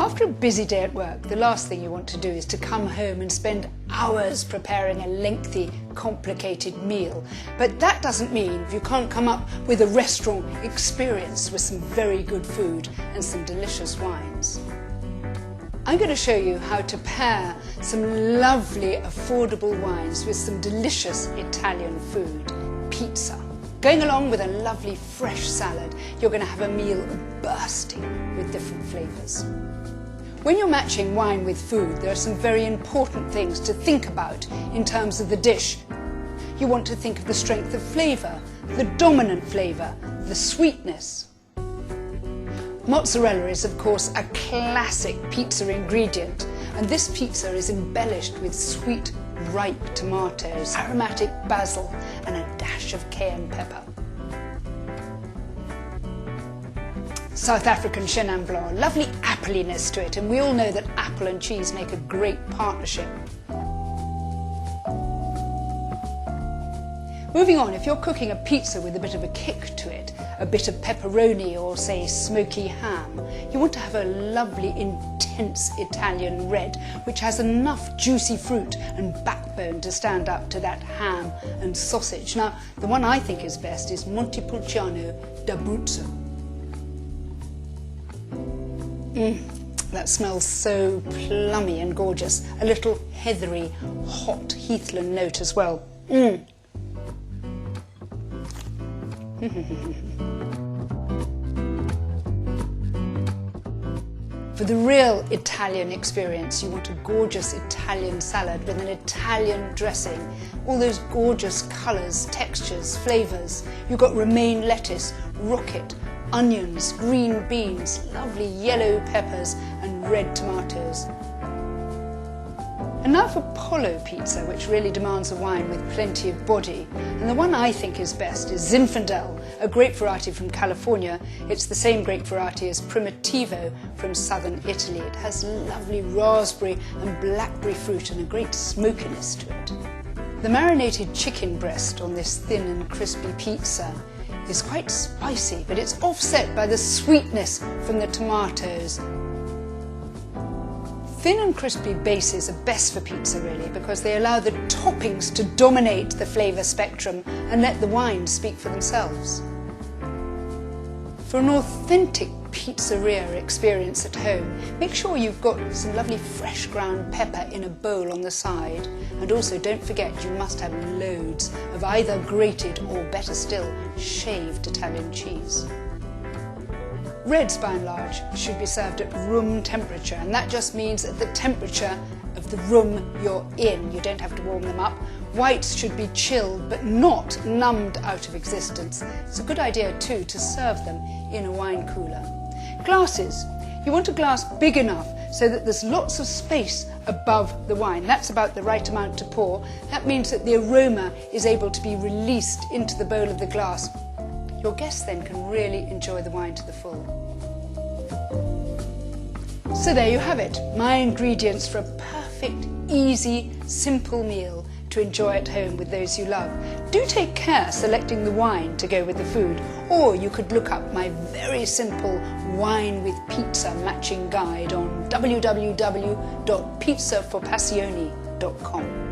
After a busy day at work, the last thing you want to do is to come home and spend hours preparing a lengthy, complicated meal. But that doesn't mean you can't come up with a restaurant experience with some very good food and some delicious wines. I'm going to show you how to pair some lovely, affordable wines with some delicious Italian food, pizza. Going along with a lovely fresh salad, you're going to have a meal bursting with different flavours. When you're matching wine with food, there are some very important things to think about in terms of the dish. You want to think of the strength of flavour, the dominant flavour, the sweetness. Mozzarella is of course a classic pizza ingredient, and this pizza is embellished with sweet, ripe tomatoes, aromatic basil and a dash of cayenne pepper. South African Chenin Blanc, lovely appliness to it, and we all know that apple and cheese make a great partnership. Moving on, if you're cooking a pizza with a bit of a kick to it, a bit of pepperoni or say smoky ham, you want to have a lovely intense Italian red which has enough juicy fruit and backbone to stand up to that ham and sausage. Now, the one I think is best is Montepulciano d'Abruzzo. That smells so plummy and gorgeous. A little heathery, hot Heathland note as well. For the real Italian experience, you want a gorgeous Italian salad with an Italian dressing. All those gorgeous colours, textures, flavours. You've got romaine lettuce, rocket, onions, green beans, lovely yellow peppers and red tomatoes. And now for Polo pizza, which really demands a wine with plenty of body. And the one I think is best is Zinfandel, a grape variety from California. It's the same grape variety as Primitivo from southern Italy. It has lovely raspberry and blackberry fruit and a great smokiness to it. The marinated chicken breast on this thin and crispy pizza is quite spicy, but it's offset by the sweetness from the tomatoes. Thin and crispy bases are best for pizza really because they allow the toppings to dominate the flavour spectrum and let the wines speak for themselves. For an authentic pizzeria experience at home, make sure you've got some lovely fresh ground pepper in a bowl on the side, and also don't forget you must have loads of either grated or better still shaved Italian cheese. Reds, by and large, should be served at room temperature, and that just means at the temperature of the room you're in. You don't have to warm them up. Whites should be chilled, but not numbed out of existence. It's a good idea, too, to serve them in a wine cooler. Glasses. You want a glass big enough so that there's lots of space above the wine. That's about the right amount to pour. That means that the aroma is able to be released into the bowl of the glass. Your guests then can really enjoy the wine to the full. So there you have it, my ingredients for a perfect, easy, simple meal to enjoy at home with those you love. Do take care selecting the wine to go with the food, or you could look up my very simple wine with pizza matching guide on www.pizzaforpassioni.com.